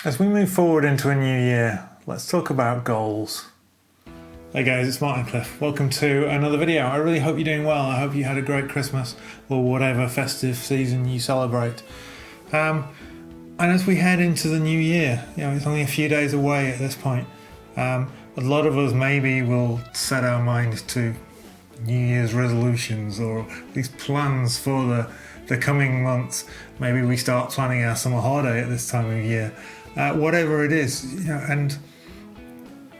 As we move forward into a new year, let's talk about goals. Hey guys, it's Martin Cliffe. Welcome to another video. I really hope you're doing well. I hope you had a great Christmas or whatever festive season you celebrate. And as we head into the new year, it's only a few days away at this point. A lot of us maybe will set our minds to New Year's resolutions or these plans for the coming months. Maybe we start planning our summer holiday at this time of year. Whatever it is, and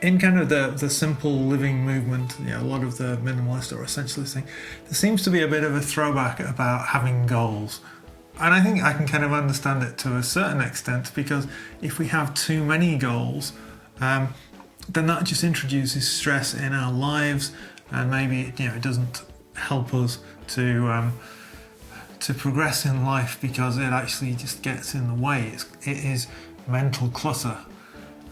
in kind of the simple living movement, a lot of the minimalist or essentialist thing, there seems to be a bit of a throwback about having goals. And I think I can kind of understand it to a certain extent, because if we have too many goals, then that just introduces stress in our lives, and maybe it doesn't help us to progress in life, because it actually just gets in the way. It is mental clutter.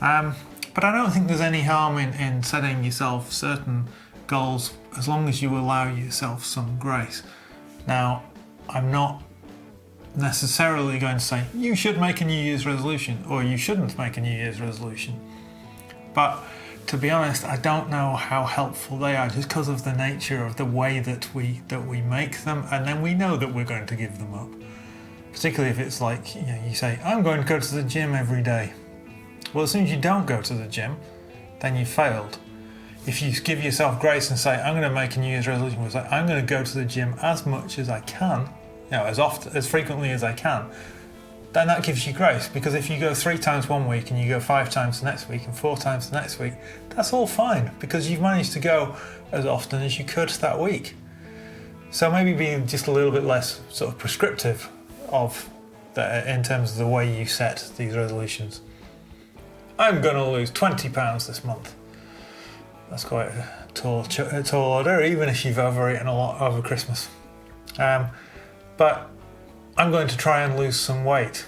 But I don't think there's any harm in setting yourself certain goals, as long as you allow yourself some grace. Now, I'm not necessarily going to say you should make a New Year's resolution or you shouldn't make a New Year's resolution. But to be honest, I don't know how helpful they are, just because of the nature of the way that we make them, and then we know that we're going to give them up. Particularly if it's like, you say, I'm going to go to the gym every day. Well, as soon as you don't go to the gym, then you've failed. If you give yourself grace and say, I'm going to make a New Year's resolution, where it's like, I'm going to go to the gym as much as I can, as often, as frequently as I can, then that gives you grace. Because if you go 3 times one week and you go 5 times the next week and 4 times the next week, that's all fine, because you've managed to go as often as you could that week. So maybe being just a little bit less sort of prescriptive in terms of the way you set these resolutions. I'm going to lose 20 pounds this month. That's quite a tall order, even if you've overeaten a lot over Christmas. But I'm going to try and lose some weight.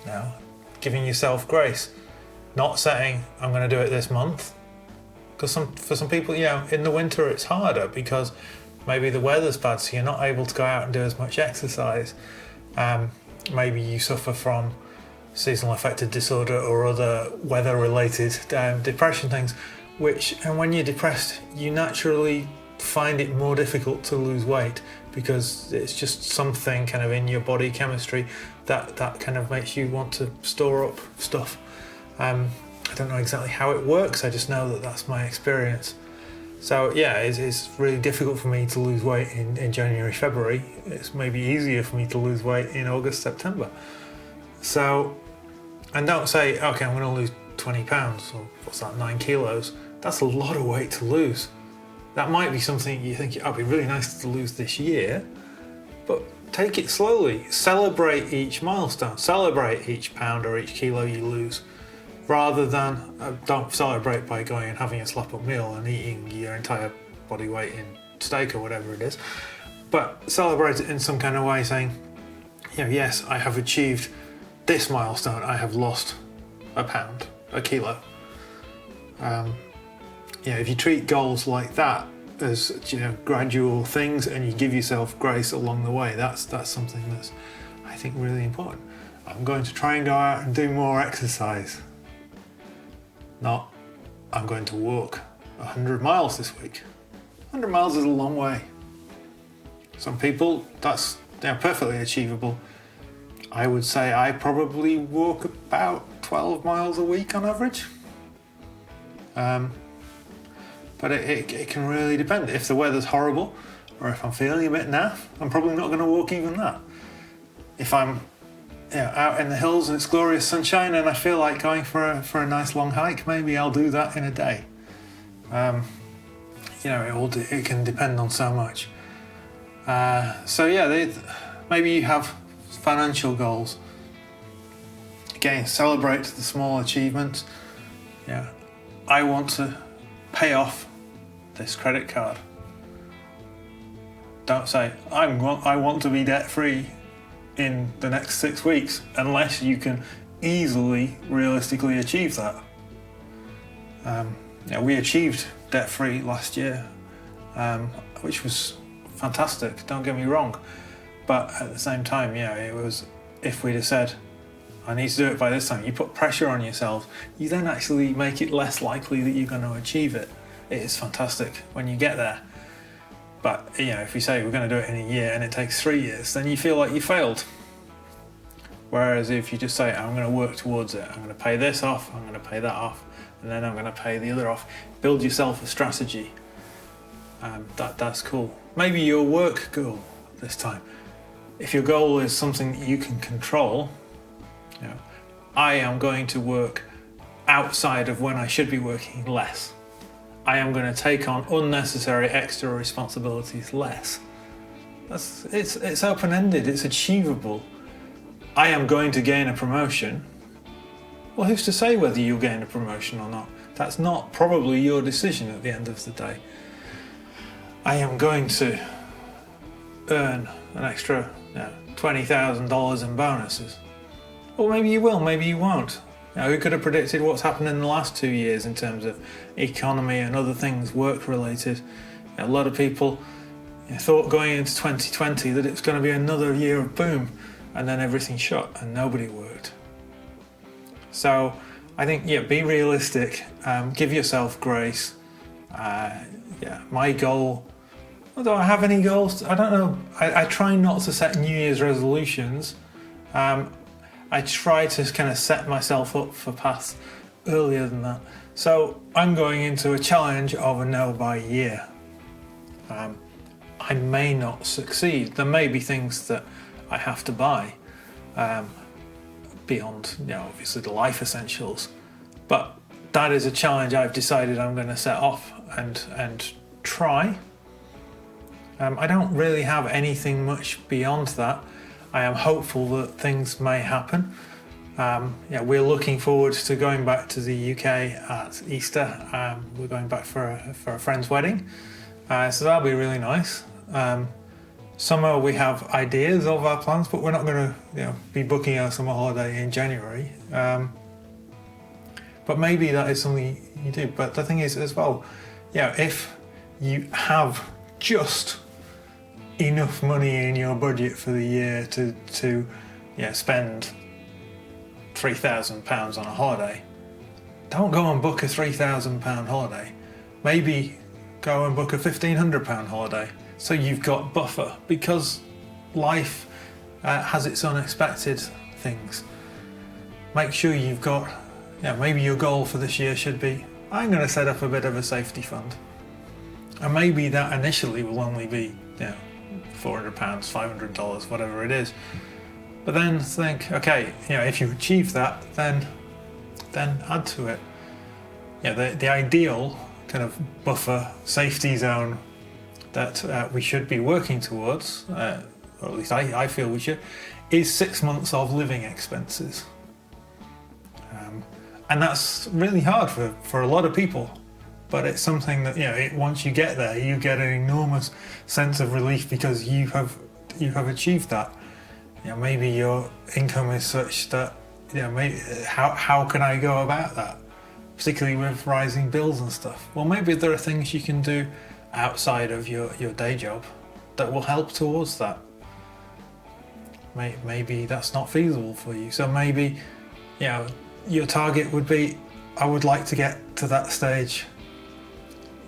Now, giving yourself grace, not saying I'm going to do it this month, because for some people, in the winter it's harder because maybe the weather's bad, so you're not able to go out and do as much exercise. Maybe you suffer from seasonal affective disorder or other weather-related depression things, and when you're depressed, you naturally find it more difficult to lose weight, because it's just something kind of in your body chemistry that kind of makes you want to store up stuff. I don't know exactly how it works, I just know that that's my experience. So it's really difficult for me to lose weight in January, February. It's maybe easier for me to lose weight in August, September. So, and don't say, okay, I'm going to lose 20 pounds, or what's that, 9 kilos. That's a lot of weight to lose. That might be something you think, it'd be really nice to lose this year, but take it slowly. Celebrate each milestone. Celebrate each pound or each kilo you lose, rather than don't celebrate by going and having a slap-up meal and eating your entire body weight in steak or whatever it is. But celebrate it in some kind of way, saying, yes, I have achieved this milestone. I have lost a pound, a kilo. If you treat goals like that as gradual things, and you give yourself grace along the way, that's something that's, I think, really important. I'm going to try and go out and do more exercise. Not, I'm going to walk 100 miles this week. 100 miles is a long way. Some people, that's perfectly achievable. I would say I probably walk about 12 miles a week on average. But it can really depend. If the weather's horrible, or if I'm feeling a bit naff, I'm probably not going to walk even that. If I'm out in the hills and it's glorious sunshine and I feel like going for a nice long hike, maybe I'll do that in a day. It can depend on so much. Maybe you have financial goals. Again, celebrate the small achievements. I want to pay off this credit card. Don't say, I want to be debt-free in the next 6 weeks, unless you can easily, realistically achieve that. We achieved debt-free last year, which was fantastic, don't get me wrong. But at the same time, it was, if we'd have said, I need to do it by this time. You put pressure on yourself. You then actually make it less likely that you're going to achieve it. It is fantastic when you get there. But if we say we're going to do it in a year and it takes 3 years, then you feel like you failed. Whereas if you just say, I'm going to work towards it, I'm going to pay this off, I'm going to pay that off, and then I'm going to pay the other off. Build yourself a strategy. That's cool. Maybe your work goal this time. If your goal is something that you can control, I am going to work outside of when I should be working less. I am going to take on unnecessary extra responsibilities less. It's open-ended, it's achievable. I am going to gain a promotion. Well, who's to say whether you'll gain a promotion or not? That's not probably your decision at the end of the day. I am going to earn an extra $20,000 in bonuses. Well, maybe you will, maybe you won't. Who could have predicted what's happened in the last 2 years in terms of economy and other things, work-related? A lot of people thought going into 2020 that it's going to be another year of boom, and then everything shut and nobody worked. So I think, be realistic, give yourself grace. My goal, do I have any goals? I don't know. I try not to set New Year's resolutions. I try to kind of set myself up for paths earlier than that. So I'm going into a challenge of a no buy year. I may not succeed. There may be things that I have to buy beyond, obviously the life essentials. But that is a challenge I've decided I'm going to set off and try. I don't really have anything much beyond that. I am hopeful that things may happen. We're looking forward to going back to the UK at Easter. We're going back for a friend's wedding, so that'll be really nice. Summer we have ideas of our plans, but we're not going to be booking our summer holiday in January. But maybe that is something you do. But the thing is as well, if you have just enough money in your budget for the year to spend £3,000 on a holiday, don't go and book a £3,000 holiday. Maybe go and book a £1,500 holiday, so you've got buffer, because life has its unexpected things. Make sure you've got, maybe your goal for this year should be, I'm going to set up a bit of a safety fund, and maybe that initially will only be £400, $500, whatever it is. But then think, okay, if you achieve that, then add to it. The ideal kind of buffer safety zone that we should be working towards, or at least I feel we should, is 6 months of living expenses. And that's really hard for a lot of people. But it's something that once you get there, you get an enormous sense of relief because you have achieved that. Maybe your income is such that maybe how can I go about that, particularly with rising bills and stuff. Well, maybe there are things you can do outside of your day job that will help towards that. Maybe that's not feasible for you. So maybe your target would be, I would like to get to that stage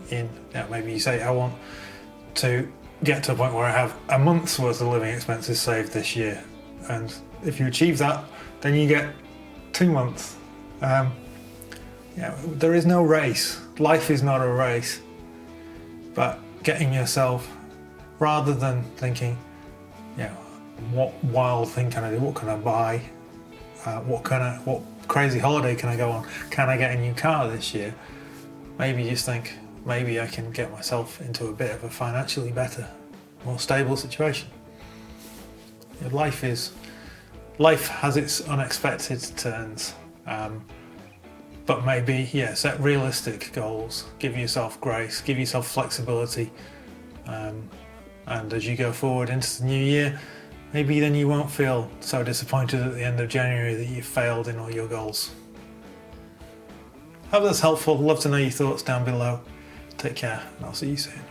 in, maybe you say, I want to get to a point where I have a month's worth of living expenses saved this year, and if you achieve that, then you get 2 months. There is no race. Life is not a race, but getting yourself, rather than thinking, what wild thing can I do? What can I buy? What crazy holiday can I go on? Can I get a new car this year? Maybe just think, maybe I can get myself into a bit of a financially better, more stable situation. Life has its unexpected turns, but maybe set realistic goals, give yourself grace, give yourself flexibility, and as you go forward into the new year, maybe then you won't feel so disappointed at the end of January that you failed in all your goals. Hope that's helpful. Love to know your thoughts down below. Take care, and I'll see you soon.